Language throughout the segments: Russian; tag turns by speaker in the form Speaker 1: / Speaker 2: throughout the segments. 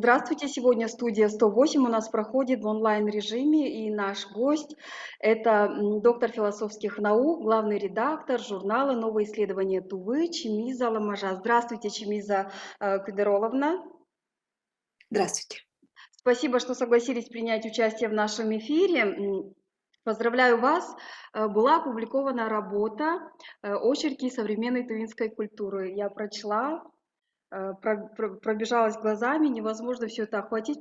Speaker 1: Здравствуйте! Сегодня студия 108 у нас проходит в онлайн-режиме, и наш гость — это доктор философских наук, главный редактор журнала «Новые исследования Тувы» Чимиза Ламажа. Здравствуйте, Чимиза Кыдыроловна!
Speaker 2: Здравствуйте!
Speaker 1: Спасибо, что согласились принять участие в нашем эфире. Поздравляю вас! Была опубликована работа «Очерки современной тувинской культуры». Я прочла, пробежалась глазами, невозможно все это охватить.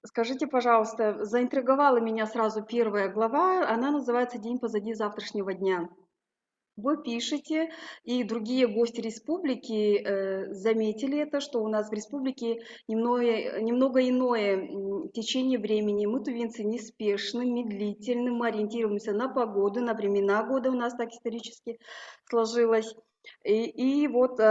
Speaker 1: Скажите, пожалуйста, заинтриговала меня сразу первая глава, она называется «День позади завтрашнего дня». Вы пишете, и другие гости республики заметили это, что у нас в республике немного иное течение времени. Мы, тувинцы, неспешны, медлительны, мы ориентируемся на погоду, на времена года, у нас так исторически сложилось. И вот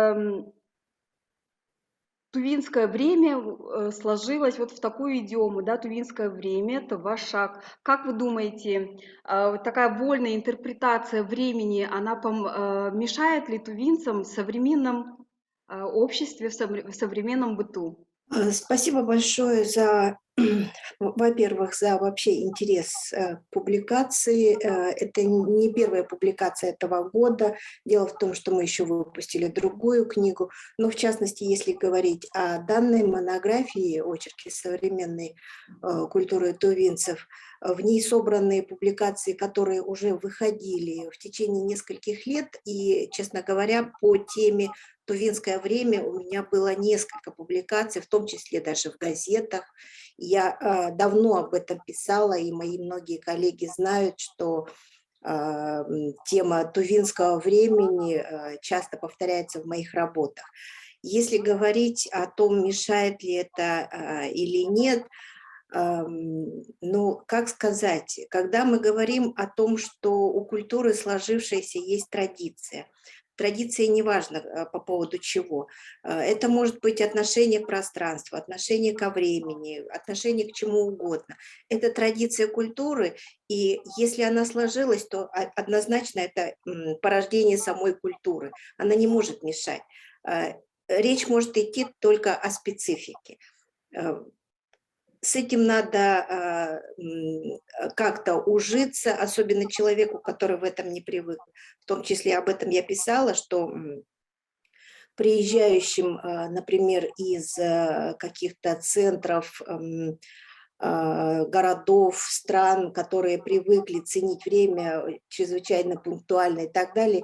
Speaker 1: тувинское время сложилось вот в такую идиому, да, тувинское время — это ваш шаг. Как вы думаете, такая вольная интерпретация времени, она мешает ли тувинцам в современном обществе, в современном быту?
Speaker 2: Спасибо большое за, во-первых, за вообще интерес к публикации. Это не первая публикация этого года. Дело в том, что мы еще выпустили другую книгу. Но, в частности, если говорить о данной монографии «Очерки современной культуры тувинцев», в ней собраны публикации, которые уже выходили в течение нескольких лет. И, честно говоря, по теме «Тувинское время» у меня было несколько публикаций, в том числе даже в газетах. Я давно об этом писала, и мои многие коллеги знают, что тема тувинского времени часто повторяется в моих работах. Если говорить о том, мешает ли это или нет, ну, как сказать, когда мы говорим о том, что у культуры сложившейся есть традиция, традиция неважно по поводу чего, это может быть отношение к пространству, отношение ко времени, отношение к чему угодно. Это традиция культуры, и если она сложилась, то однозначно это порождение самой культуры. Она не может мешать. Речь может идти только о специфике. С этим надо как-то ужиться, особенно человеку, который в этом не привык. В том числе об этом я писала, что приезжающим, например, из каких-то центров, городов, стран, которые привыкли ценить время чрезвычайно пунктуально и так далее,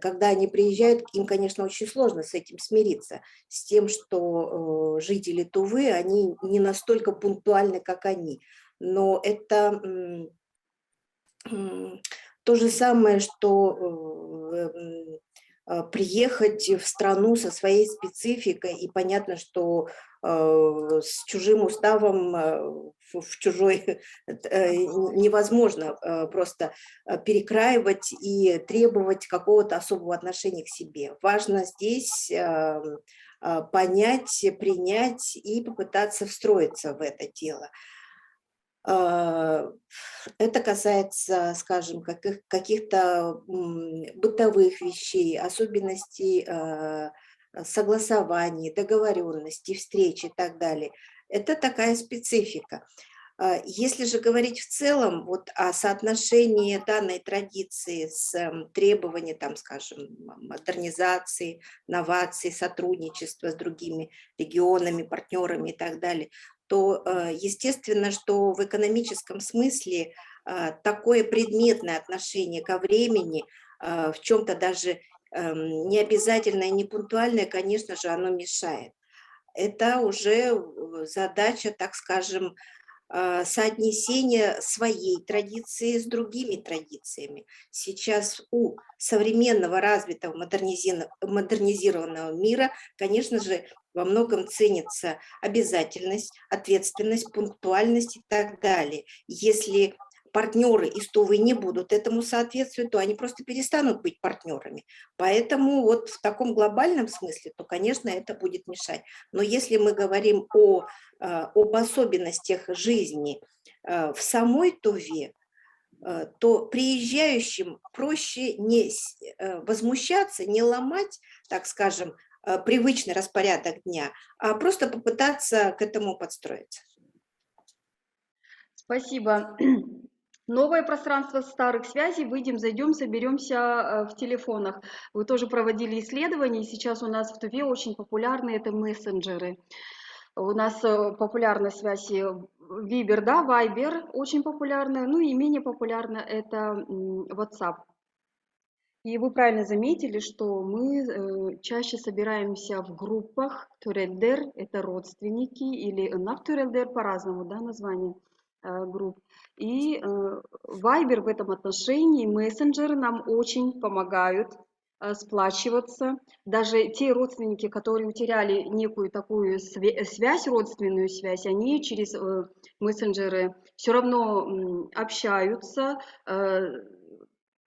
Speaker 2: когда они приезжают, им, конечно, очень сложно с этим смириться, с тем, что жители Тувы, они не настолько пунктуальны, как они. Но это то же самое, что приехать в страну со своей спецификой, и понятно, что с чужим уставом в чужой невозможно просто перекраивать и требовать какого-то особого отношения к себе. Важно здесь понять, принять и попытаться встроиться в это дело. Это касается, скажем, каких-то бытовых вещей, особенностей согласований, договоренностей, встреч и так далее. Это такая специфика. Если же говорить в целом вот о соотношении данной традиции с требованием, там, скажем, модернизации, новаций, сотрудничества с другими регионами, партнерами и так далее, то естественно, что в экономическом смысле такое предметное отношение ко времени, в чем-то даже необязательное, не пунктуальное, конечно же, оно мешает. Это уже задача, так скажем, соотнесения своей традиции с другими традициями. Сейчас у современного, развитого, модернизированного мира, конечно же, во многом ценится обязательность, ответственность, пунктуальность и так далее. Если партнеры из Тувы не будут этому соответствовать, то они просто перестанут быть партнерами. Поэтому вот в таком глобальном смысле, то, конечно, это будет мешать. Но если мы говорим об особенностях жизни в самой Туве, то приезжающим проще не возмущаться, не ломать, так скажем, привычный распорядок дня, а просто попытаться к этому подстроиться.
Speaker 1: Спасибо. Новое пространство старых связей. Выйдем, зайдем, соберемся в телефонах. Вы тоже проводили исследования, и сейчас у нас в Туве очень популярны это мессенджеры. У нас популярна связь Viber, да, Viber очень популярная, ну и менее популярна это WhatsApp. И вы правильно заметили, что мы чаще собираемся в группах. Төрелдер– это родственники, или Нафтөрелдер по-разному, да, название групп. И Viber в этом отношении, мессенджеры нам очень помогают сплачиваться. Даже те родственники, которые утеряли некую такую связь, родственную связь, они через мессенджеры все равно общаются,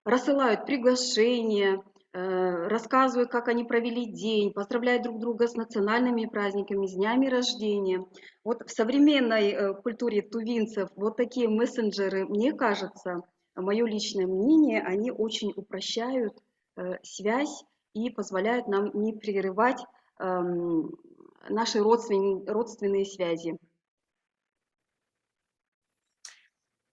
Speaker 1: рассылают приглашения, рассказывают, как они провели день, поздравляют друг друга с национальными праздниками, с днями рождения. Вот в современной культуре тувинцев вот такие мессенджеры, мне кажется, мое личное мнение, они очень упрощают связь и позволяют нам не прерывать наши родственные связи.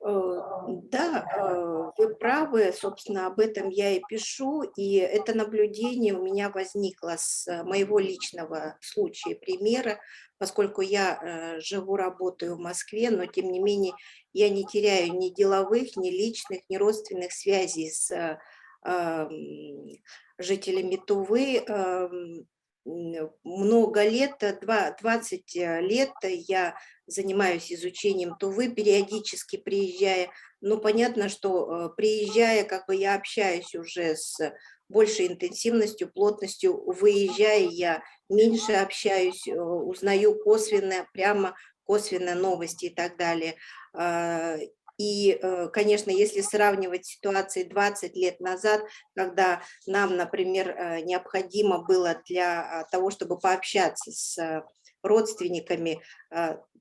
Speaker 2: Да, вы правы, собственно, об этом я и пишу, и это наблюдение у меня возникло с моего личного случая, примера, поскольку я живу, работаю в Москве, но тем не менее я не теряю ни деловых, ни личных, ни родственных связей с ам, жителями Тувы. Много лет, 20 лет я занимаюсь изучением Тувы, периодически приезжая. Ну, понятно, что приезжая, как бы я общаюсь уже с большей интенсивностью, плотностью, выезжая, я меньше общаюсь, узнаю косвенно, прямо косвенно новости и так далее. И, конечно, если сравнивать ситуации 20 лет назад, когда нам, например, необходимо было для того, чтобы пообщаться с родственниками,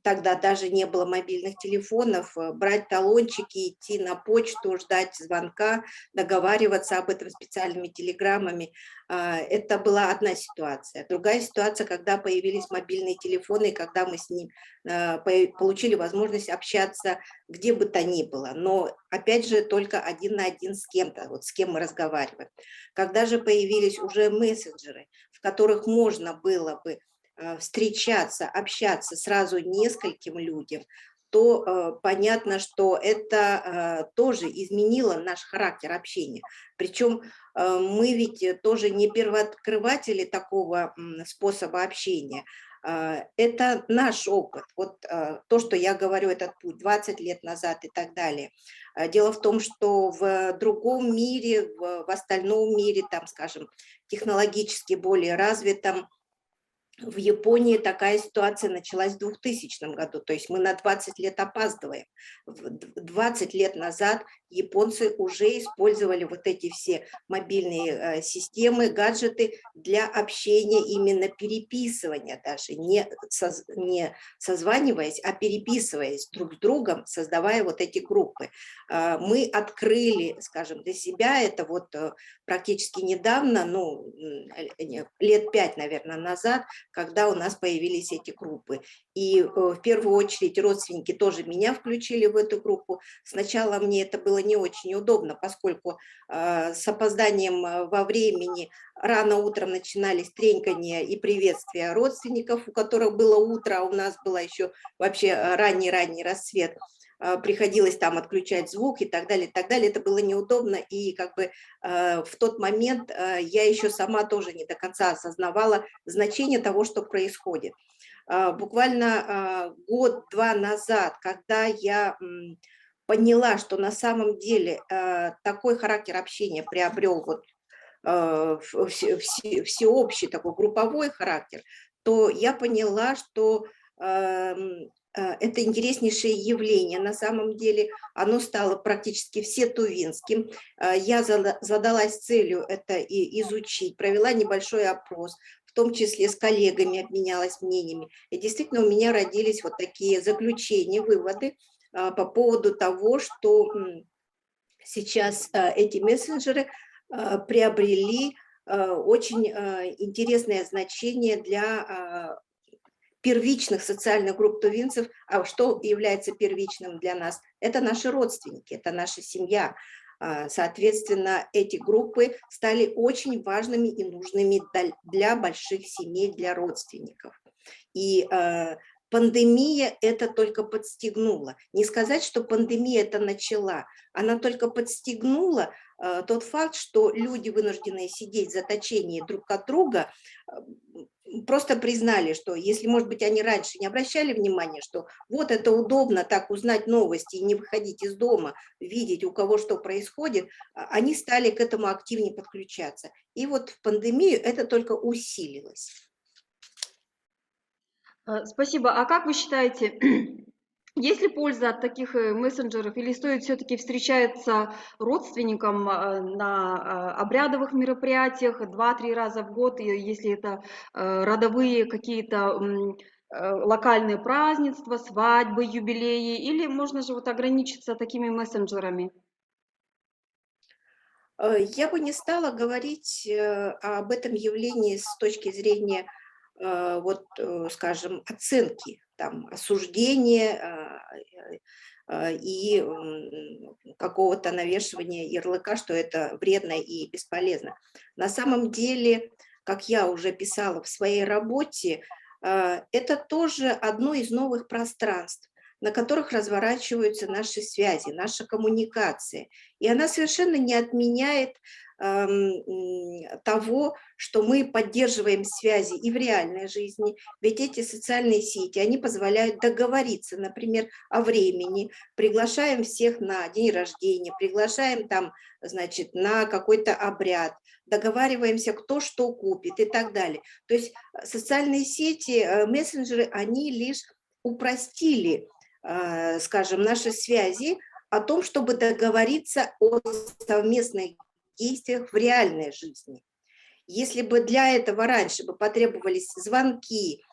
Speaker 2: тогда даже не было мобильных телефонов, брать талончики, идти на почту, ждать звонка, договариваться об этом специальными телеграммами. Это была одна ситуация. Другая ситуация, когда появились мобильные телефоны, и когда мы с ним получили возможность общаться где бы то ни было, но опять же только один на один с кем-то, вот с кем мы разговариваем. Когда же появились уже мессенджеры, в которых можно было бы встречаться, общаться сразу нескольким людям, то понятно, что это тоже изменило наш характер общения. Причем мы ведь тоже не первооткрыватели такого способа общения. Это наш опыт. Вот то, что я говорю, этот путь 20 лет назад и так далее. Дело в том, что в другом мире, в остальном мире, там, скажем, технологически более развитом, в Японии такая ситуация началась в 2000 году, то есть мы на 20 лет опаздываем. 20 лет назад японцы уже использовали вот эти все мобильные системы, гаджеты для общения, именно переписывания даже, не созваниваясь, а переписываясь друг с другом, создавая вот эти группы. Мы открыли, скажем, для себя это вот практически недавно, ну, лет 5, наверное, назад, когда у нас появились эти группы. И в первую очередь родственники тоже меня включили в эту группу. Сначала мне это было не очень удобно, поскольку с опозданием во времени рано утром начинались тренькания и приветствия родственников, у которых было утро, а у нас было еще вообще ранний-ранний рассвет. Приходилось там отключать звук и так далее, и так далее. Это было неудобно, и как бы в тот момент я еще сама тоже не до конца осознавала значение того, что происходит. Буквально год-два назад, когда я поняла, что на самом деле такой характер общения приобрел вот всеобщий такой групповой характер, то я поняла, что это интереснейшее явление. На самом деле оно стало практически всетувинским. Я задалась целью это и изучить, провела небольшой опрос, в том числе с коллегами обменялась мнениями. И действительно у меня родились вот такие заключения, выводы по поводу того, что сейчас эти мессенджеры приобрели очень интересное значение для первичных социальных групп тувинцев. А что является первичным для нас? Это наши родственники, это наша семья. Соответственно, эти группы стали очень важными и нужными для больших семей, для родственников. И пандемия это только подстегнула. Не сказать, что пандемия это начала, она только подстегнула тот факт, что люди, вынужденные сидеть в заточении друг от друга, просто признали, что если, может быть, они раньше не обращали внимания, что вот это удобно так узнать новости и не выходить из дома, видеть, у кого что происходит, они стали к этому активнее подключаться. И вот в пандемию это только усилилось.
Speaker 1: Спасибо. А как вы считаете, есть ли польза от таких мессенджеров или стоит все-таки встречаться родственникам на обрядовых мероприятиях 2-3 раза в год, если это родовые какие-то локальные празднества, свадьбы, юбилеи, или можно же вот ограничиться такими мессенджерами?
Speaker 2: Я бы не стала говорить об этом явлении с точки зрения, вот, скажем, оценки, там, осуждения и какого-то навешивания ярлыка, что это вредно и бесполезно. На самом деле, как я уже писала в своей работе, это тоже одно из новых пространств, на которых разворачиваются наши связи, наша коммуникация. И она совершенно не отменяет того, что мы поддерживаем связи и в реальной жизни. Ведь эти социальные сети, они позволяют договориться, например, о времени, приглашаем всех на день рождения, приглашаем там, значит, на какой-то обряд, договариваемся, кто что купит и так далее. То есть социальные сети, мессенджеры, они лишь упростили, скажем, наши связи о том, чтобы договориться о совместных действиях в реальной жизни. Если бы для этого раньше бы потребовались звонки,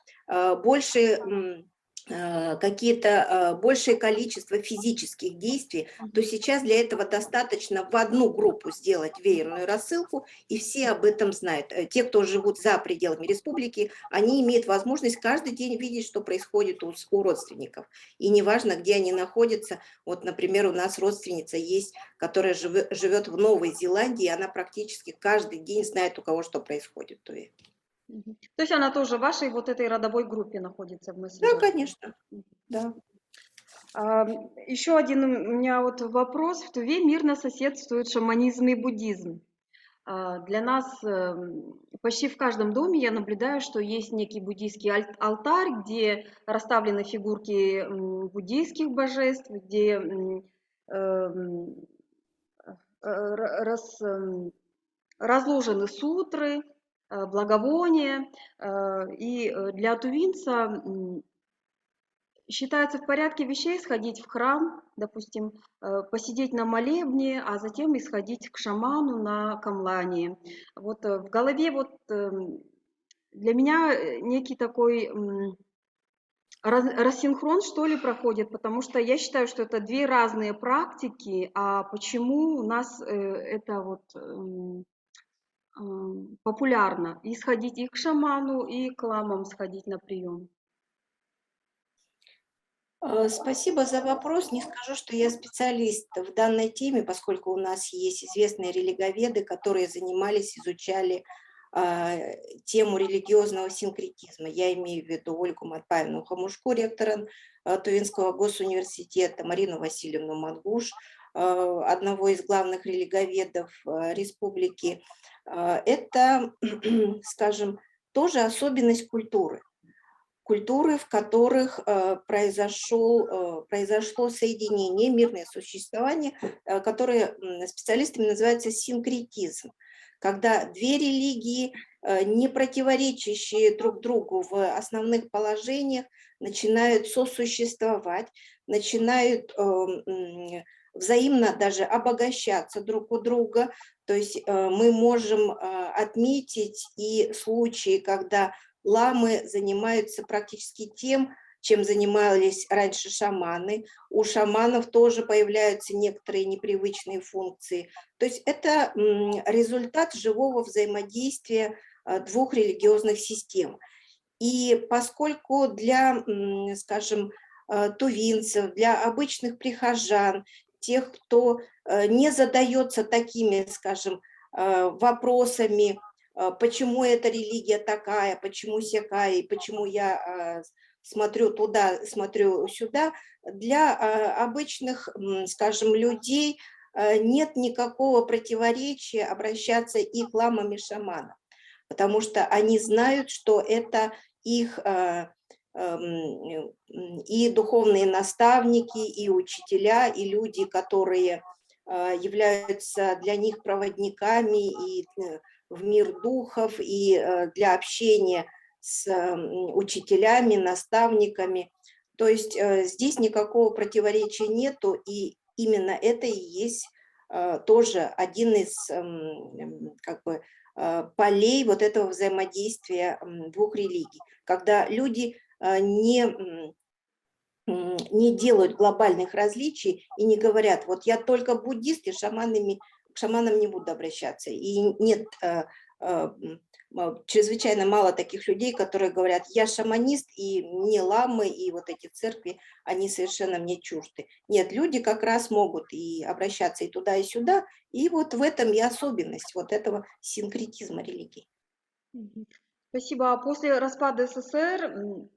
Speaker 2: больше какие-то большее количество физических действий, то сейчас для этого достаточно в одну группу сделать веерную рассылку, и все об этом знают. Те, кто живут за пределами республики, они имеют возможность каждый день видеть, что происходит у родственников. И неважно, где они находятся. Вот, например, у нас родственница есть, которая живет в Новой Зеландии, и она практически каждый день знает, у кого что происходит.
Speaker 1: То есть она тоже в вашей вот этой родовой группе находится в
Speaker 2: Да,
Speaker 1: мессенджере?
Speaker 2: конечно, да.
Speaker 1: Еще один у меня вот вопрос. В Туве мирно соседствуют шаманизм и буддизм. Для нас почти в каждом доме я наблюдаю, что есть некий буддийский алтарь, где расставлены фигурки буддийских божеств, где разложены сутры, благовония. И для тувинца считается в порядке вещей сходить в храм, допустим, посидеть на молебне, а затем и сходить к шаману на камлание. Вот в голове вот для меня некий такой рассинхрон, что ли, проходит, потому что я считаю, что это две разные практики, а почему у нас это вот популярно и сходить и к шаману, и к ламам сходить на прием.
Speaker 2: Спасибо за вопрос. Не скажу, что я специалист в данной теме, поскольку у нас есть известные религоведы, которые занимались, изучали тему религиозного синкретизма. Я имею в виду Ольгу Матпаевну Хомушко, ректора Тувинского госуниверситета, Марину Васильевну Мангуш, одного из главных религоведов республики. Это, скажем, тоже особенность культуры, в которых произошло соединение, мирное существование, которое специалистами называется синкретизм, когда две религии, не противоречащие друг другу в основных положениях, начинают сосуществовать, начинают взаимно даже обогащаться друг у друга. То есть мы можем отметить и случаи, когда ламы занимаются практически тем, чем занимались раньше шаманы. У шаманов тоже появляются некоторые непривычные функции. То есть это результат живого взаимодействия двух религиозных систем. И поскольку для, скажем, тувинцев, для обычных прихожан, тех, кто не задается такими, скажем, вопросами, почему эта религия такая, почему сякая, и почему я смотрю туда, смотрю сюда, для обычных, скажем, людей нет никакого противоречия обращаться и к ламам, и шаманам, потому что они знают, что это их и духовные наставники, и учителя, и люди, которые являются для них проводниками и в мир духов, и для общения с учителями, наставниками. То есть здесь никакого противоречия нету, и именно это и есть тоже один из как бы полей вот этого взаимодействия двух религий, когда люди не делают глобальных различий и не говорят, вот я только буддист, и к шаманам не буду обращаться. И нет чрезвычайно мало таких людей, которые говорят, я шаманист, и мне ламы, и вот эти церкви, они совершенно мне чужды. Нет, люди как раз могут и обращаться и туда, и сюда, и вот в этом и особенность вот этого синкретизма религий.
Speaker 1: Спасибо. А после распада СССР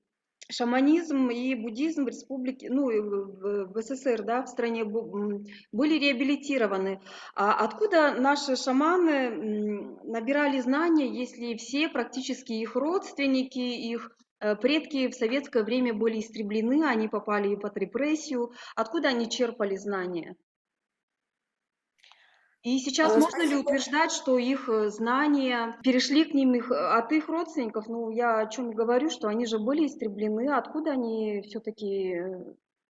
Speaker 1: шаманизм и буддизм в республике, ну, в СССР, да, в стране были реабилитированы. А откуда наши шаманы набирали знания, если все практически их родственники, их предки в советское время были истреблены, они попали под репрессию? Откуда они черпали знания? И сейчас можно ли
Speaker 2: Спасибо.
Speaker 1: утверждать, что их знания перешли к ним от их родственников? Ну, я о чем говорю, что они же были истреблены. Откуда они все-таки...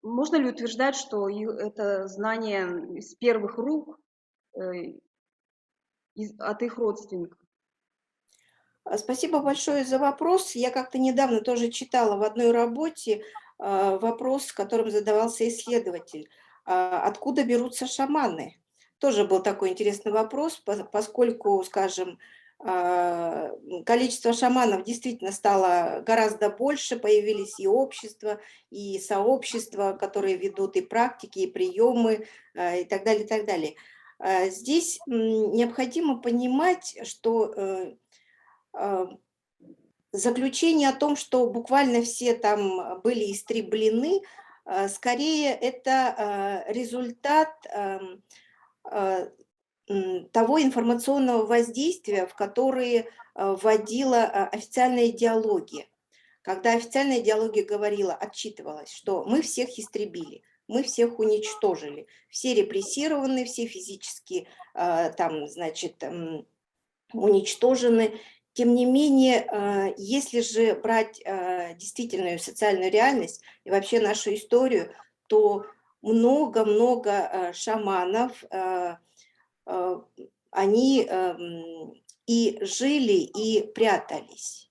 Speaker 1: Можно ли утверждать, что это знание из первых рук от их родственников?
Speaker 2: Спасибо большое за вопрос. Я как-то недавно тоже читала в одной работе вопрос, которым задавался исследователь. Откуда берутся шаманы? Тоже был такой интересный вопрос, поскольку, скажем, количество шаманов действительно стало гораздо больше, появились и общества, и сообщества, которые ведут и практики, и приемы, и так далее, и так далее. Здесь необходимо понимать, что заключение о том, что буквально все там были истреблены, скорее это результат того информационного воздействия, в которое вводила официальная идеология. Когда официальная идеология говорила, отчитывалась, что мы всех истребили, мы всех уничтожили, все репрессированы, все физически там, значит, уничтожены. Тем не менее, если же брать действительную социальную реальность и вообще нашу историю, то много-много шаманов, они и жили, и прятались.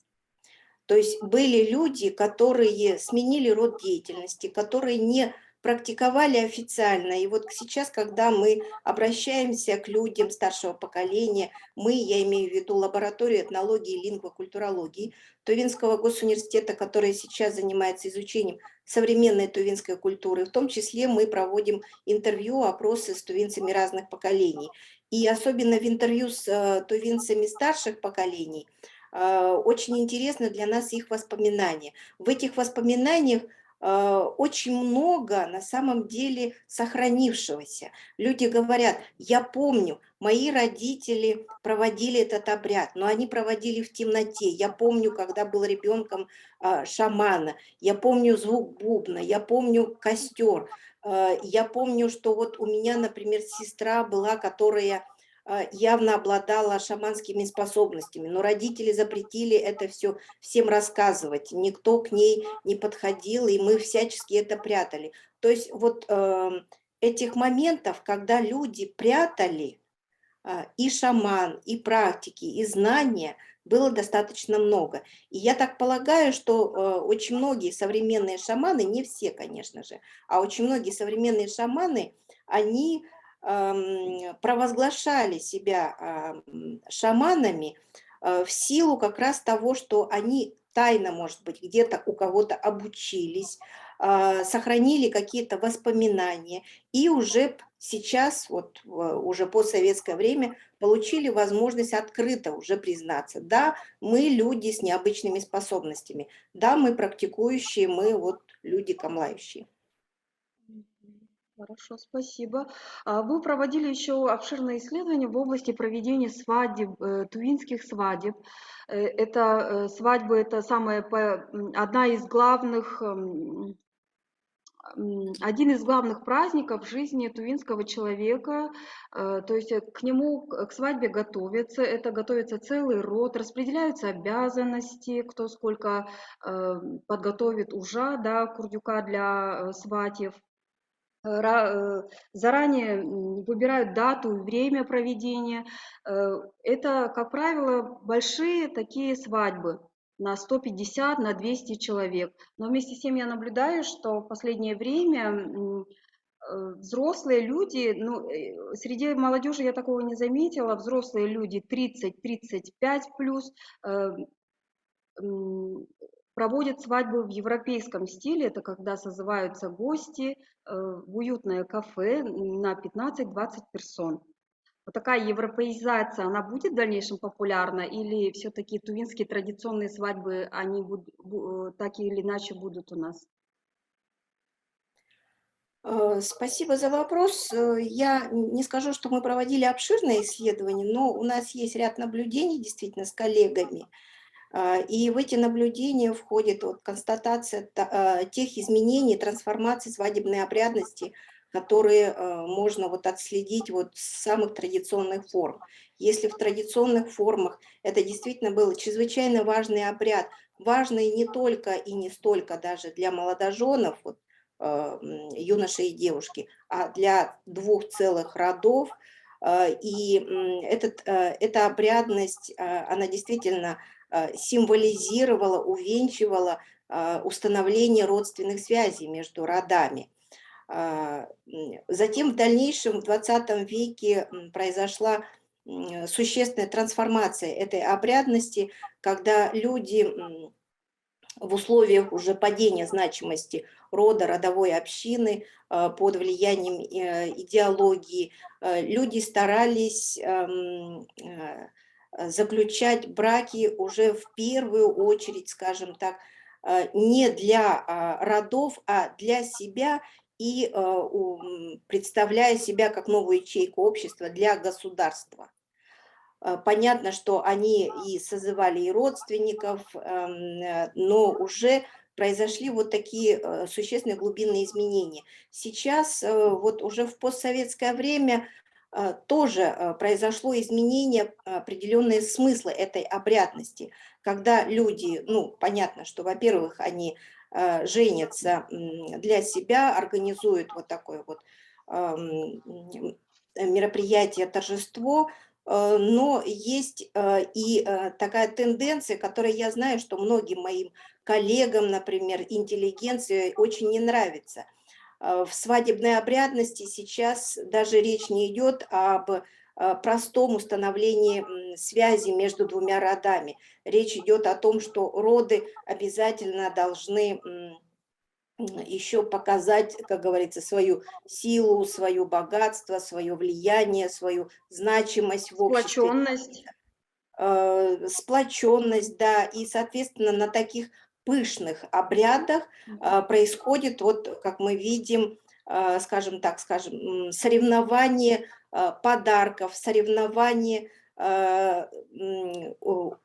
Speaker 2: То есть были люди, которые сменили род деятельности, которые не практиковали официально. И вот сейчас, когда мы обращаемся к людям старшего поколения, я имею в виду лабораторию этнологии и лингвокультурологии Тувинского госуниверситета, которая сейчас занимается изучением современной тувинской культуры, в том числе мы проводим интервью, опросы с тувинцами разных поколений. И особенно в интервью с тувинцами старших поколений очень интересно для нас их воспоминания. В этих воспоминаниях очень много на самом деле сохранившегося. Люди говорят, я помню, мои родители проводили этот обряд, но они проводили в темноте. Я помню, когда был ребенком шамана, я помню звук бубна, я помню костер. Я помню, что вот у меня, например, сестра была, которая явно обладала шаманскими способностями, но родители запретили это все всем рассказывать, никто к ней не подходил, и мы всячески это прятали. То есть вот этих моментов, когда люди прятали и шаман, и практики, и знания было достаточно много. И я так полагаю, что очень многие современные шаманы, не все, конечно же, а очень многие современные шаманы, они провозглашали себя шаманами в силу как раз того, что они тайно, может быть, где-то у кого-то обучились, сохранили какие-то воспоминания, и уже сейчас, вот уже постсоветское время, получили возможность открыто уже признаться. Да, мы люди с необычными способностями. Да, мы практикующие, мы вот люди камлающие.
Speaker 1: Мгм. Хорошо, спасибо. Вы проводили еще обширные исследования в области проведения свадеб, тувинских свадеб. Свадьбы, это одна из главных, один из главных праздников в жизни тувинского человека. То есть к свадьбе готовятся, это готовится целый род, распределяются обязанности, кто сколько подготовит ужа, да, курдюка для сватьев. Заранее выбирают дату и время проведения. Это, как правило, большие такие свадьбы на 150, на 200 человек. Но вместе с тем я наблюдаю, что в последнее время взрослые люди, ну, среди молодежи я такого не заметила, взрослые люди 30-35 плюс, э, проводят свадьбы в европейском стиле. Это когда созываются гости в уютное кафе на 15-20 персон. Вот такая европеизация, она будет в дальнейшем популярна, или все-таки тувинские традиционные свадьбы, они так или иначе будут у нас?
Speaker 2: Спасибо за вопрос. Я не скажу, что мы проводили обширное исследование, но у нас есть ряд наблюдений действительно с коллегами. И в эти наблюдения входит вот констатация тех изменений, трансформаций свадебной обрядности, которые можно вот отследить вот с самых традиционных форм. Если в традиционных формах это действительно был чрезвычайно важный обряд, важный не только и не столько даже для молодоженов, вот, юношей и девушки, а для двух целых родов. Эта обрядность, она действительно символизировала, увенчивала установление родственных связей между родами. Затем в дальнейшем, в 20 веке произошла существенная трансформация этой обрядности, когда люди в условиях уже падения значимости рода, родовой общины, под влиянием идеологии, люди старались заключать браки уже в первую очередь, скажем так, не для родов, а для себя и представляя себя как новую ячейку общества для государства. Понятно, что они и созывали и родственников, но уже произошли вот такие существенные глубинные изменения. Сейчас вот уже в постсоветское время тоже произошло изменение определенные смыслы этой обрядности, когда люди, ну, понятно, что, во-первых, они женятся для себя, организуют вот такое вот мероприятие, торжество, но есть и такая тенденция, которая я знаю, что многим моим коллегам, например, интеллигенции очень не нравится. В свадебной обрядности сейчас даже речь не идет об простом установлении связи между двумя родами. Речь идет о том, что роды обязательно должны еще показать, как говорится, свою силу, свое богатство, свое влияние, свою значимость в обществе,
Speaker 1: Сплоченность.
Speaker 2: сплоченность, да, и, соответственно, на таких пышных обрядах происходит, вот как мы видим, скажем так, соревнование подарков, соревнование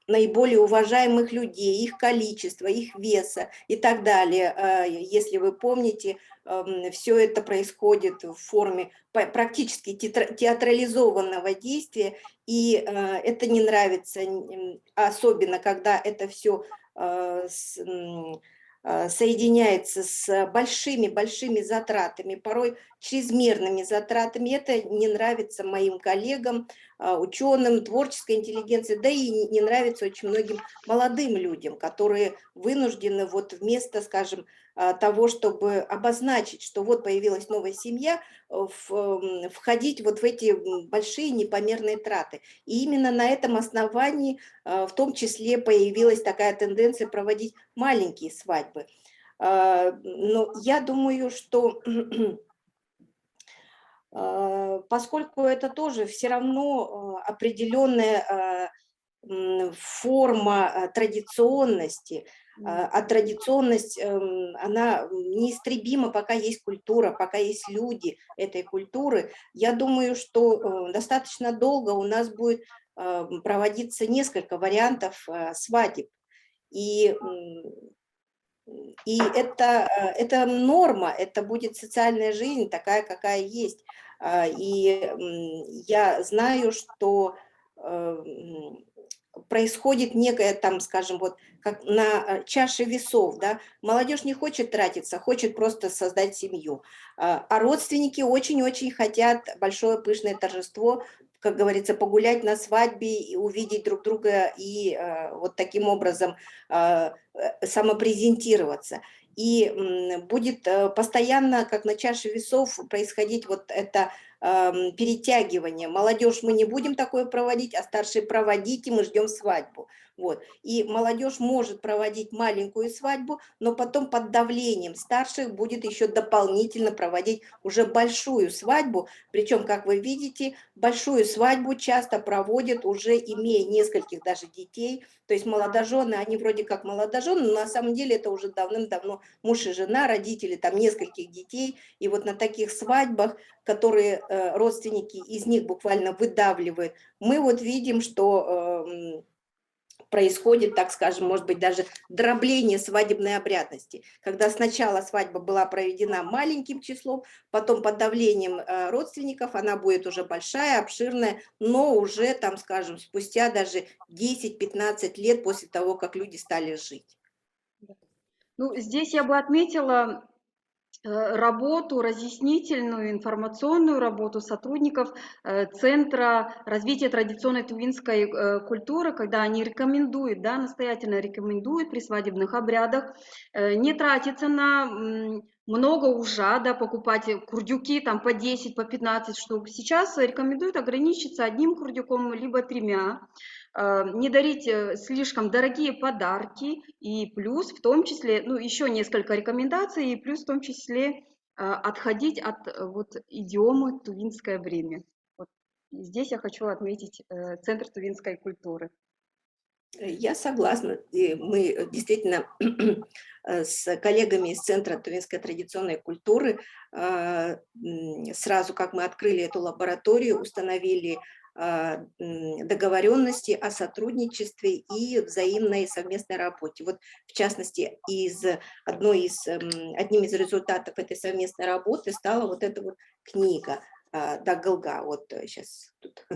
Speaker 2: наиболее уважаемых людей, их количества, их веса и так далее. Если вы помните, все это происходит в форме практически театрализованного действия, и это не нравится, особенно когда это все соединяется с большими-большими затратами, порой чрезмерными затратами. Это не нравится моим коллегам, ученым, творческой интеллигенции, да и не нравится очень многим молодым людям, которые вынуждены вот вместо, скажем, того, чтобы обозначить, что вот появилась новая семья, входить вот в эти большие непомерные траты. И именно на этом основании в том числе появилась такая тенденция проводить маленькие свадьбы. Но я думаю, что поскольку это тоже все равно определенная форма традиционности, а традиционность, она неистребима, пока есть культура, пока есть люди этой культуры. Я думаю, что достаточно долго у нас будет проводиться несколько вариантов свадеб. И, это норма, это будет социальная жизнь такая, какая есть. И я знаю, что происходит некое там, скажем, вот как на чаше весов, да, молодежь не хочет тратиться, хочет просто создать семью, а родственники очень-очень хотят большое пышное торжество, как говорится, погулять на свадьбе, и увидеть друг друга и вот таким образом самопрезентироваться. И будет постоянно, как на чаше весов, происходить вот это перетягивание. Молодежь мы не будем такое проводить, а старшие проводите, мы ждем свадьбу. Вот. И молодежь может проводить маленькую свадьбу, но потом под давлением старших будет еще дополнительно проводить уже большую свадьбу. Причем, как вы видите, большую свадьбу часто проводят уже имея нескольких даже детей. То есть молодожены, они вроде как молодожены, но на самом деле это уже давным-давно муж и жена, родители там нескольких детей. И вот на таких свадьбах, которые родственники из них буквально выдавливают, мы вот видим, что происходит, так скажем, может быть, даже дробление свадебной обрядности, когда сначала свадьба была проведена маленьким числом, потом под давлением родственников она будет уже большая, обширная, но уже, там, скажем, спустя даже 10-15 лет после того, как люди стали жить.
Speaker 1: Ну, здесь я бы отметила работу, разъяснительную, информационную работу сотрудников Центра развития традиционной тувинской культуры, когда они рекомендуют, да, настоятельно рекомендуют при свадебных обрядах не тратиться на много ужа, да, покупать курдюки там по 10, по 15 штук. Сейчас рекомендуют ограничиться одним курдюком, либо тремя, не дарить слишком дорогие подарки, и плюс в том числе, ну, еще несколько рекомендаций, и плюс в том числе отходить от вот идиомы «тувинское время». Вот здесь я хочу отметить Центр тувинской культуры.
Speaker 2: Я согласна. И мы действительно с коллегами из Центра тувинской традиционной культуры сразу, как мы открыли эту лабораторию, установили договоренности о сотрудничестве и взаимной совместной работе. Вот, в частности, одним из результатов этой совместной работы стала вот эта вот книга Дагалга. Вот сейчас тут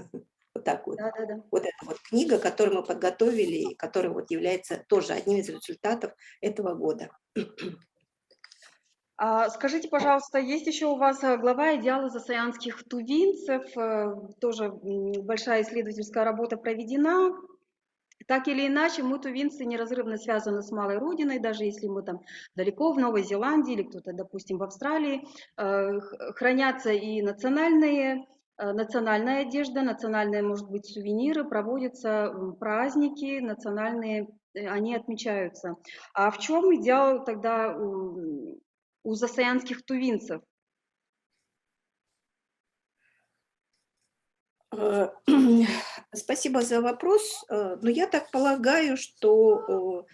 Speaker 2: вот так вот.
Speaker 1: Да, да, да.
Speaker 2: Вот эта вот книга, которую мы подготовили, и которая вот является тоже одним из результатов этого года.
Speaker 1: Скажите, пожалуйста, есть еще у вас глава «Идеалы засаянских тувинцев», тоже большая исследовательская работа проведена. Так или иначе, мы, тувинцы, неразрывно связаны с малой родиной, даже если мы там далеко в Новой Зеландии или кто-то, допустим, в Австралии, хранятся и национальная одежда, национальные, может быть, сувениры, проводятся праздники национальные, они отмечаются. А в чем идеал тогда у засаянских тувинцев?
Speaker 2: Спасибо за вопрос. Но я так полагаю, что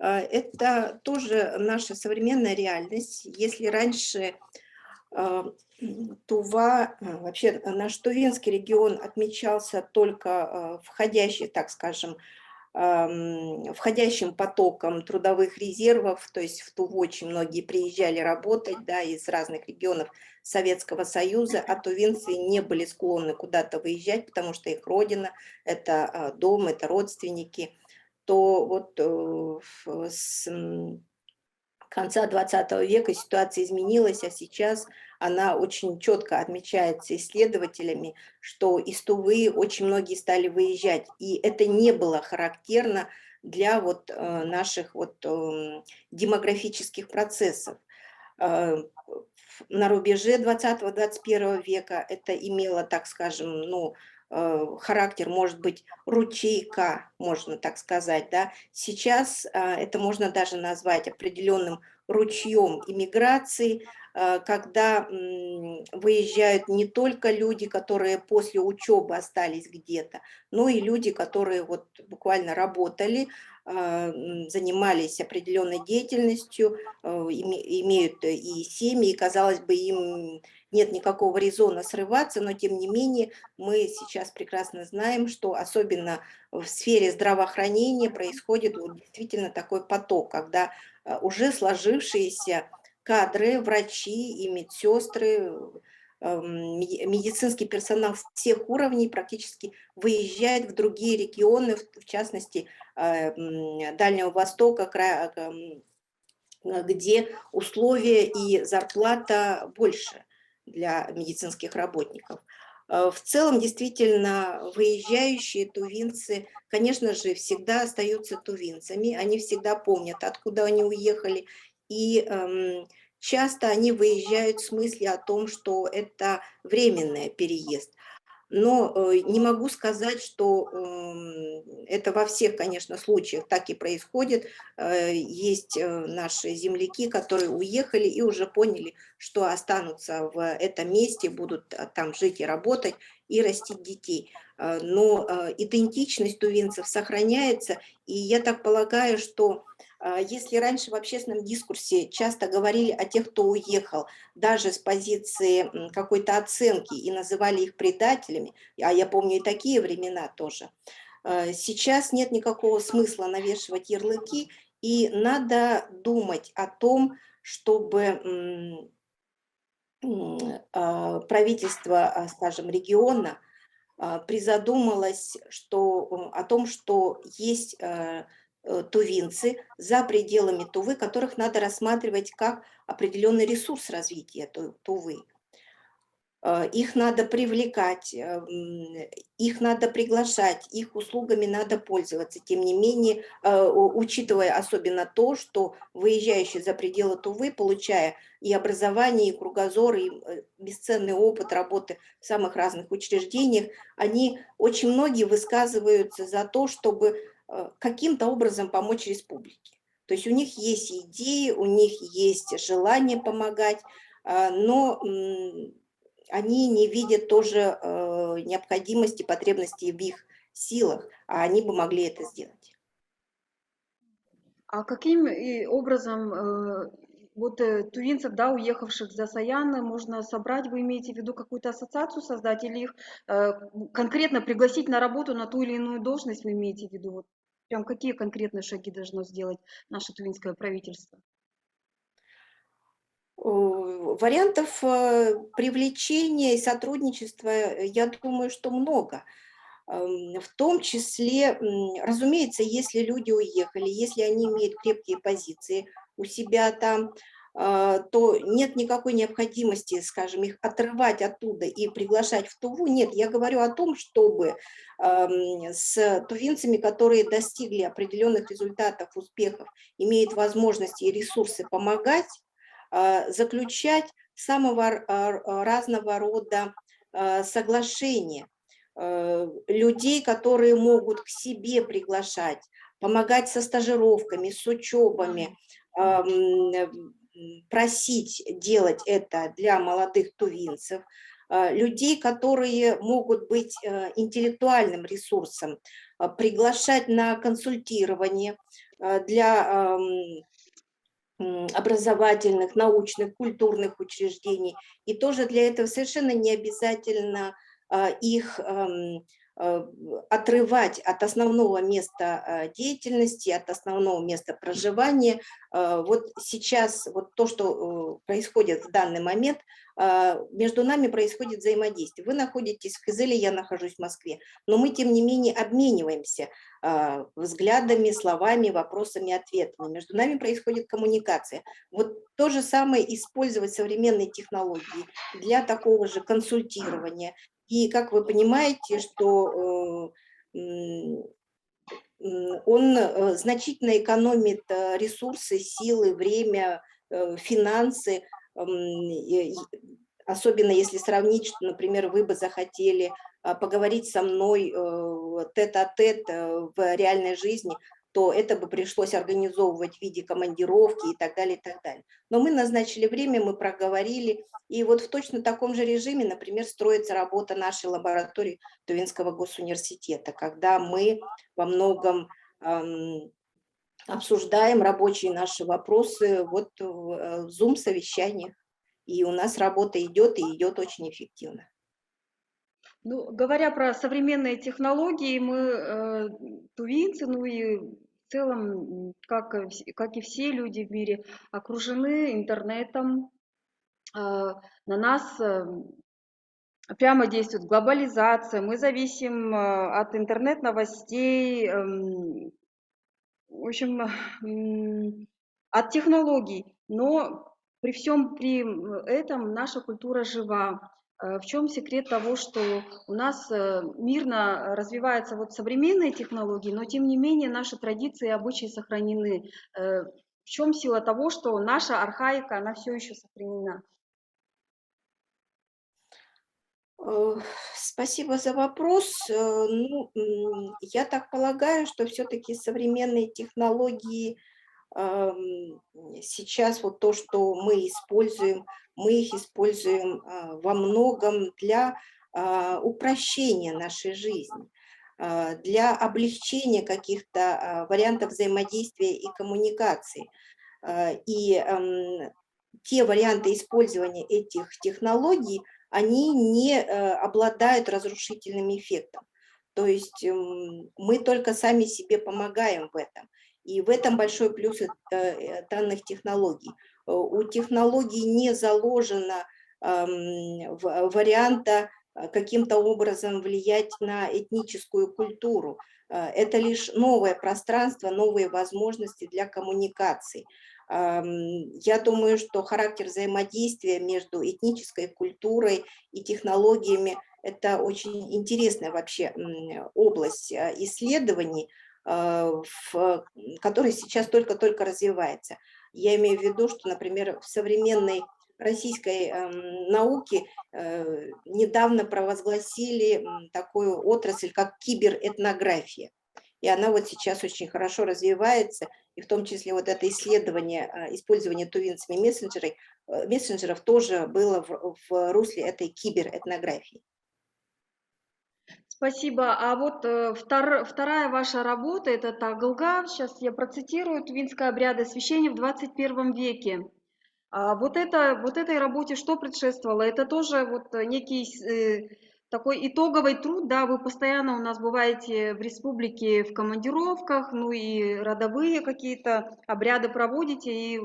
Speaker 2: это тоже наша современная реальность. Если раньше Тува, вообще наш Тувинский регион отмечался только входящий, так скажем, входящим потоком трудовых резервов, то есть в Туву очень многие приезжали работать, да, из разных регионов Советского Союза, а тувинцы не были склонны куда-то выезжать, потому что их родина, это дом, это родственники, то вот конца 20 века ситуация изменилась, а сейчас она очень четко отмечается исследователями, что из Тувы очень многие стали выезжать, и это не было характерно для вот наших вот демографических процессов. На рубеже 20-21 века это имело, так скажем, ну, характер, может быть, ручейка, можно так сказать, да. Сейчас это можно даже назвать определенным ручьем иммиграции, когда выезжают не только люди, которые после учебы остались где-то, но и люди, которые вот буквально работали, занимались определенной деятельностью, имеют и семьи, и, казалось бы, им нет никакого резона срываться, но тем не менее мы сейчас прекрасно знаем, что особенно в сфере здравоохранения происходит вот действительно такой поток, когда уже сложившиеся кадры, врачи и медсестры, медицинский персонал всех уровней практически выезжает в другие регионы, в частности, Дальнего Востока, где условия и зарплата больше для медицинских работников. В целом, действительно, выезжающие тувинцы, конечно же, всегда остаются тувинцами, они всегда помнят, откуда они уехали, и часто они выезжают в смысле о том, что это временный переезд. Но не могу сказать, что это во всех, конечно, случаях так и происходит. Есть наши земляки, которые уехали и уже поняли, что останутся в этом месте, будут там жить и работать, и растить детей. Но идентичность тувинцев сохраняется, и я так полагаю, что если раньше в общественном дискурсе часто говорили о тех, кто уехал, даже с позиции какой-то оценки и называли их предателями, а я помню и такие времена тоже, сейчас нет никакого смысла навешивать ярлыки, и надо думать о том, чтобы правительство, скажем, региона призадумалось о том, что есть тувинцы за пределами Тувы, которых надо рассматривать как определенный ресурс развития Тувы. Их надо привлекать, их надо приглашать, их услугами надо пользоваться. Тем не менее, учитывая особенно то, что выезжающие за пределы Тувы, получая и образование, и кругозор, и бесценный опыт работы в самых разных учреждениях, они очень многие высказываются за то, чтобы каким-то образом помочь республике. То есть у них есть идеи, у них есть желание помогать, но они не видят тоже необходимости, потребности в их силах, а они бы могли это сделать.
Speaker 1: А каким образом тувинцев, да, уехавших за Саяны, можно собрать? Вы имеете в виду какую-то ассоциацию создать или их конкретно пригласить на работу на ту или иную должность? Вы имеете в виду? Вот прям какие конкретные шаги должно сделать наше тувинское правительство?
Speaker 2: Вариантов привлечения и сотрудничества, я думаю, что много. В том числе, разумеется, если люди уехали, если они имеют крепкие позиции у себя там, то нет никакой необходимости, скажем, их отрывать оттуда и приглашать в Туву. Нет, я говорю о том, чтобы с тувинцами, которые достигли определенных результатов, успехов, имеют возможности и ресурсы помогать, заключать самого разного рода соглашения, людей, которые могут к себе приглашать, помогать со стажировками, с учебами, просить делать это для молодых тувинцев, людей, которые могут быть интеллектуальным ресурсом, приглашать на консультирование для образовательных, научных, культурных учреждений. И тоже для этого совершенно не обязательно их отрывать от основного места деятельности, от основного места проживания. Вот сейчас вот то, что происходит в данный момент, между нами происходит взаимодействие. Вы находитесь в Кызыле, я нахожусь в Москве, но мы, тем не менее, обмениваемся взглядами, словами, вопросами, ответами. Между нами происходит коммуникация. Вот то же самое использовать современные технологии для такого же консультирования. И как вы понимаете, что он значительно экономит ресурсы, силы, время, финансы, особенно если сравнить, что, например, вы бы захотели поговорить со мной тет-а-тет в реальной жизни, то это бы пришлось организовывать в виде командировки и так далее, и так далее. Но мы назначили время, мы проговорили, и вот в точно таком же режиме, например, строится работа нашей лаборатории Тувинского госуниверситета, когда мы во многом обсуждаем рабочие наши вопросы вот в Zoom-совещаниях. И у нас работа идет, и идет очень эффективно.
Speaker 1: Ну, говоря про современные технологии, мы, тувинцы, ну и в целом, как и все люди в мире, окружены интернетом. На нас прямо действует глобализация, мы зависим от интернет-новостей, в общем, от технологий. Но при всем при этом наша культура жива. В чем секрет того, что у нас мирно развиваются вот современные технологии, но тем не менее наши традиции и обычаи сохранены? В чем сила того, что наша архаика, она все еще сохранена?
Speaker 2: Спасибо за вопрос. Ну, я так полагаю, что все-таки современные технологии сейчас вот то, что мы их используем во многом для упрощения нашей жизни, для облегчения каких-то вариантов взаимодействия и коммуникации. И те варианты использования этих технологий, они не обладают разрушительным эффектом. То есть мы только сами себе помогаем в этом. И в этом большой плюс данных технологий. У технологий не заложено варианта каким-то образом влиять на этническую культуру. Это лишь новое пространство, новые возможности для коммуникации. Я думаю, что характер взаимодействия между этнической культурой и технологиями – это очень интересная вообще область исследований, которая сейчас только-только развивается. Я имею в виду, что, например, в современной российской науке недавно провозгласили такую отрасль, как киберетнография. И она вот сейчас очень хорошо развивается, и в том числе вот это исследование использования тувинцами мессенджеров тоже было в русле этой киберетнографии.
Speaker 1: Спасибо. А вот вторая ваша работа – это Тагылга. Сейчас я процитирую «Тувинское обряды освящения в 21 веке». Вот этой работе что предшествовало? Это тоже вот некий такой итоговый труд, да, вы постоянно у нас бываете в республике в командировках, ну и родовые какие-то обряды проводите, и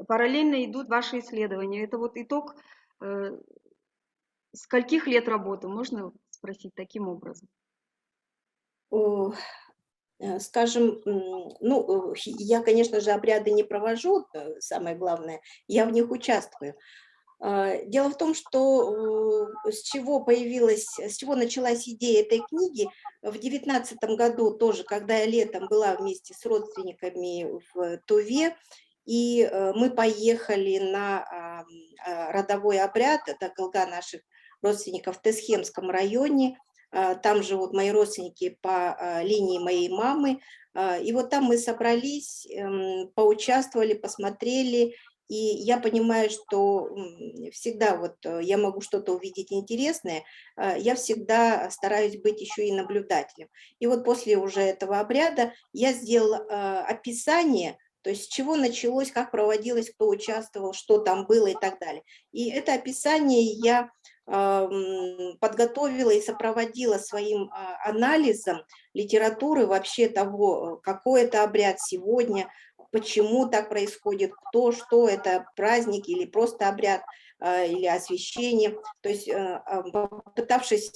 Speaker 1: параллельно идут ваши исследования. Это вот итог скольких лет работы, можно спросить таким образом?
Speaker 2: Скажем, ну, я, конечно же, обряды не провожу, самое главное, я в них участвую. Дело в том, что с чего началась идея этой книги, в 2019 году тоже, когда я летом была вместе с родственниками в Туве, и мы поехали на родовой обряд, это Галга наших родственников в Тесхемском районе, там живут мои родственники по линии моей мамы, и вот там мы собрались, поучаствовали, посмотрели, и я понимаю, что всегда вот я могу что-то увидеть интересное, я всегда стараюсь быть еще и наблюдателем. И вот после уже этого обряда я сделала описание, то есть с чего началось, как проводилось, кто участвовал, что там было и так далее. И это описание я по подготовила и сопроводила своим анализом литературы вообще того, какой это обряд сегодня, почему так происходит, кто, что это, праздник или просто обряд, или освящение. То есть попытавшись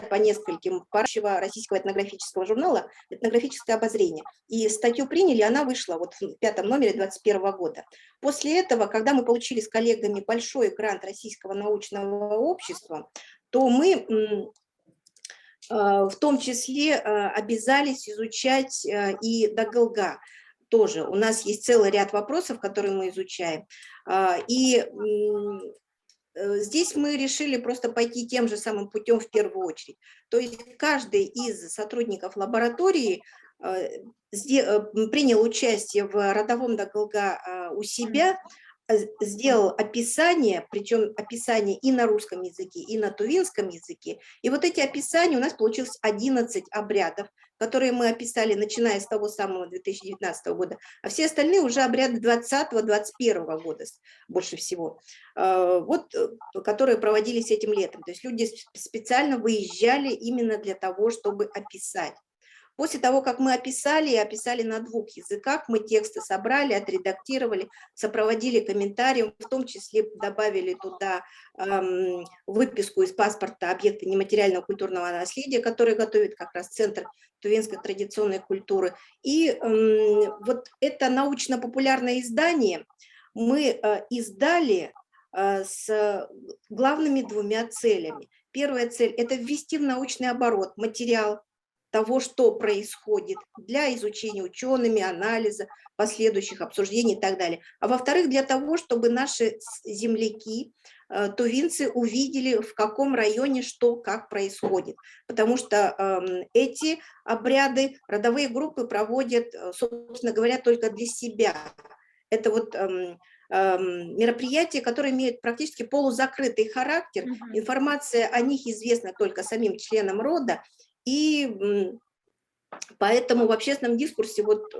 Speaker 2: по нескольким парчего российского этнографического журнала «Этнографическое обозрение». И статью приняли, она вышла вот в 5-м номере 2021 года. После этого, когда мы получили с коллегами большой грант Российского научного общества, то мы в том числе обязались изучать и Дагылга. Тоже у нас есть целый ряд вопросов, которые мы изучаем. И здесь мы решили просто пойти тем же самым путем в первую очередь. То есть каждый из сотрудников лаборатории принял участие в родовом Дагылга у себя, сделал описание, причем описание и на русском языке, и на тувинском языке. И вот эти описания, у нас получилось 11 обрядов, которые мы описали, начиная с того самого 2019 года, а все остальные уже обряды 2020-2021 года больше всего, вот, которые проводились этим летом. То есть люди специально выезжали именно для того, чтобы описать. После того, как мы описали на 2 языках, мы тексты собрали, отредактировали, сопроводили комментарием, в том числе добавили туда выписку из паспорта объекта нематериального культурного наследия, который готовит как раз Центр тувинской традиционной культуры. И вот это научно-популярное издание мы издали с главными 2 целями. Первая цель – это ввести в научный оборот материал того, что происходит, для изучения учеными, анализа, последующих обсуждений и так далее. А во-вторых, для того, чтобы наши земляки, тувинцы, увидели, в каком районе что, как происходит. Потому что эти обряды, родовые группы проводят, собственно говоря, только для себя. Это вот мероприятия, которые имеют практически полузакрытый характер. Информация о них известна только самим членам рода, и поэтому в общественном дискурсе вот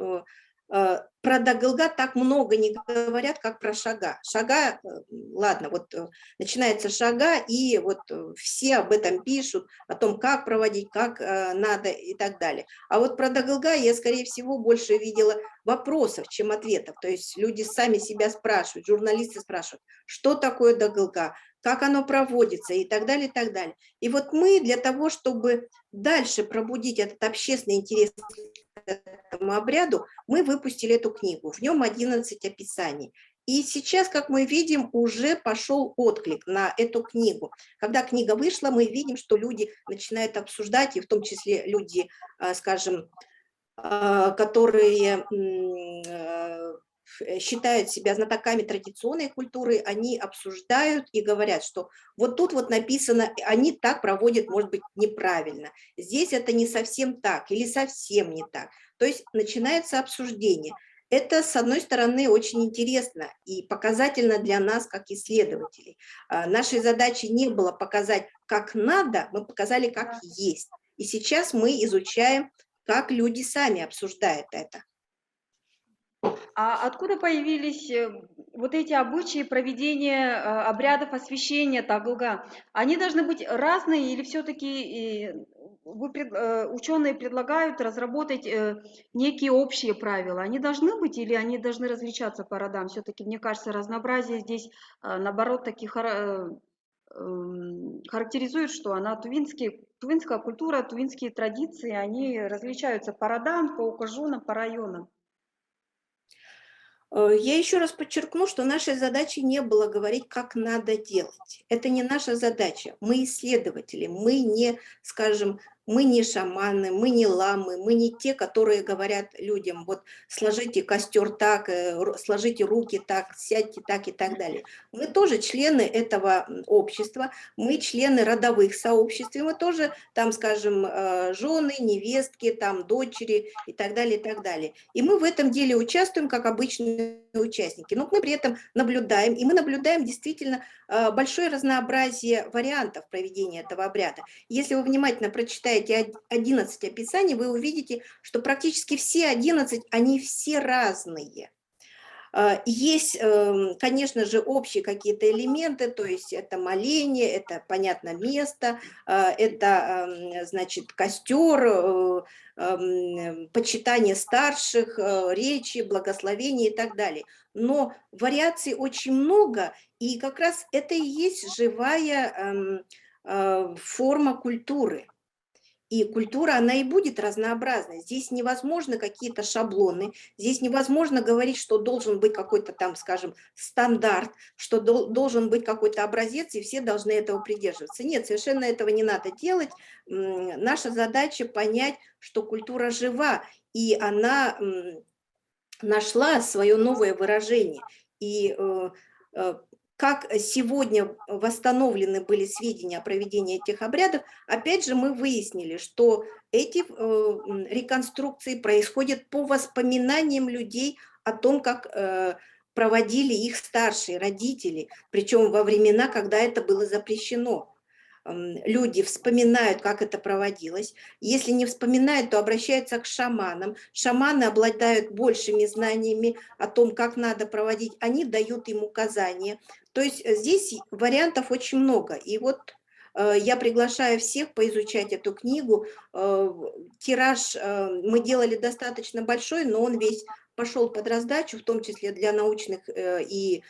Speaker 2: про Дагылга так много не говорят, как про Шага. Шага, ладно, вот начинается Шага, и вот все об этом пишут, о том, как проводить, как надо и так далее. А вот про Дагылга я, скорее всего, больше видела вопросов, чем ответов. То есть люди сами себя спрашивают, журналисты спрашивают, что такое Дагылга, как оно проводится и так далее, и так далее. И вот мы для того, чтобы дальше пробудить этот общественный интерес к этому обряду, мы выпустили эту книгу. В нем 11 описаний. И сейчас, как мы видим, уже пошел отклик на эту книгу. Когда книга вышла, мы видим, что люди начинают обсуждать, и в том числе люди, скажем, которые считают себя знатоками традиционной культуры, они обсуждают и говорят, что вот тут вот написано, они так проводят, может быть, неправильно. Здесь это не совсем так или совсем не так. То есть начинается обсуждение. Это, с одной стороны, очень интересно и показательно для нас, как исследователей. Нашей задачей не было показать, как надо, мы показали, как есть. И сейчас мы изучаем, как люди сами обсуждают это.
Speaker 1: А откуда появились вот эти обычаи проведения обрядов освящения Дагылга? Они должны быть разные или все-таки ученые предлагают разработать некие общие правила? Они должны быть или они должны различаться по родам? Все-таки, мне кажется, разнообразие здесь, наоборот, характеризует, что она тувинская культура, тувинские традиции, они различаются по родам, по укажунам, по районам.
Speaker 2: Я еще раз подчеркну, что нашей задачей не было говорить, как надо делать. Это не наша задача. Мы исследователи, мы не, скажем, мы не шаманы, мы не ламы, мы не те, которые говорят людям, вот сложите костер так, сложите руки так, сядьте так и так далее. Мы тоже члены этого общества, мы члены родовых сообществ, и мы тоже там, скажем, жены, невестки, там, дочери и так далее, и так далее. И мы в этом деле участвуем, как обычные участники. Но мы при этом наблюдаем, и мы наблюдаем действительно большое разнообразие вариантов проведения этого обряда. Если вы внимательно прочитаете 11 описаний, вы увидите, что практически все 11, они все разные. Есть, конечно же, общие какие-то элементы, то есть это моление, это, понятно, место, это, значит, костер, почитание старших, речи, благословения и так далее. Но вариаций очень много, и как раз это и есть живая форма культуры. И культура, она и будет разнообразной. Здесь невозможно какие-то шаблоны, здесь невозможно говорить, что должен быть какой-то там, скажем, стандарт, что должен быть какой-то образец, и все должны этого придерживаться. Нет, совершенно этого не надо делать. Наша задача понять, что культура жива, и она нашла свое новое выражение. И как сегодня восстановлены были сведения о проведении этих обрядов, опять же мы выяснили, что эти реконструкции происходят по воспоминаниям людей о том, как проводили их старшие родители, причем во времена, когда это было запрещено. Люди вспоминают, как это проводилось. Если не вспоминают, то обращаются к шаманам. Шаманы обладают большими знаниями о том, как надо проводить. Они дают им указания. То есть здесь вариантов очень много. И вот я приглашаю всех поизучать эту книгу. Тираж мы делали достаточно большой, но он весь пошел под раздачу, в том числе для научных и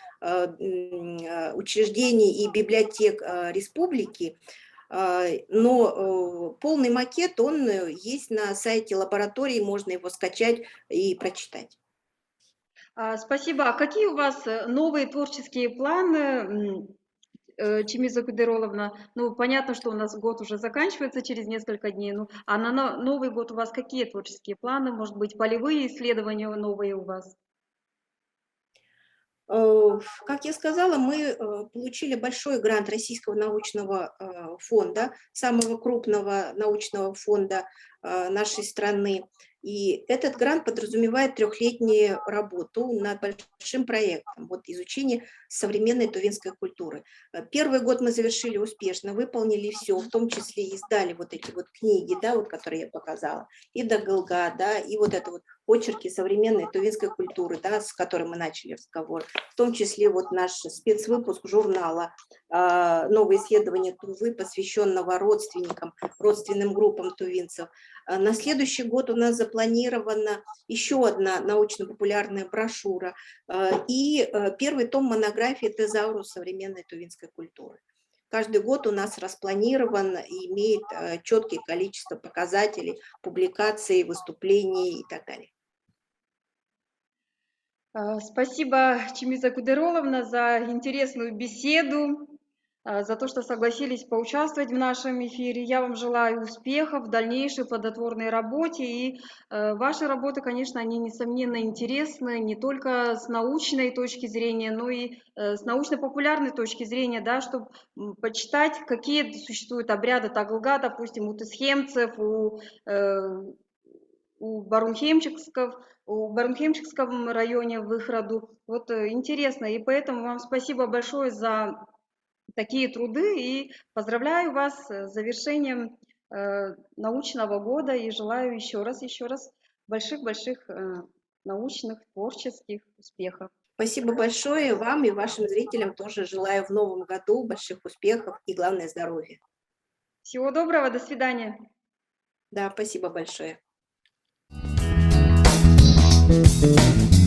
Speaker 2: учреждений и библиотек республики. Но полный макет, он есть на сайте лаборатории, можно его скачать и прочитать.
Speaker 1: Спасибо. А какие у вас новые творческие планы, Чимиза Кудероловна? Ну, понятно, что у нас год уже заканчивается через несколько дней, ну, а на Новый год у вас какие творческие планы? Может быть, полевые исследования новые у вас?
Speaker 2: Как я сказала, мы получили большой грант Российского научного фонда, самого крупного научного фонда нашей страны. И этот грант подразумевает трехлетнюю работу над большим проектом, вот изучение современной тувинской культуры. Первый год мы завершили успешно, выполнили все, в том числе издали вот эти вот книги, да, вот, которые я показала, и Дагылга, да, и вот это вот очерки современной тувинской культуры, да, с которой мы начали разговор, в том числе вот наш спецвыпуск журнала «Новые исследования Тувы», посвященного родственникам, родственным группам тувинцев. На следующий год у нас запланирована еще одна научно-популярная брошюра и первый том монографии «Тезаурус современной тувинской культуры». Каждый год у нас распланирован и имеет четкие количество показателей, публикаций, выступлений и так далее.
Speaker 1: Спасибо, Чимиза Кудероловна, за интересную беседу, за то, что согласились поучаствовать в нашем эфире. Я вам желаю успехов в дальнейшей плодотворной работе. И ваши работы, конечно, они, несомненно, интересны не только с научной точки зрения, но и с научно-популярной точки зрения, да, чтобы почитать, какие существуют обряды Таглга, допустим, у тысхемцев, у Барунхемчикском районе в их роду. Вот интересно, и поэтому вам спасибо большое за такие труды и поздравляю вас с завершением научного года и желаю еще раз больших-больших научных, творческих успехов.
Speaker 2: Спасибо большое вам и вашим зрителям тоже желаю в новом году больших успехов и, главное, здоровья.
Speaker 1: Всего доброго, до свидания.
Speaker 2: Да, спасибо большое.
Speaker 3: Thank you.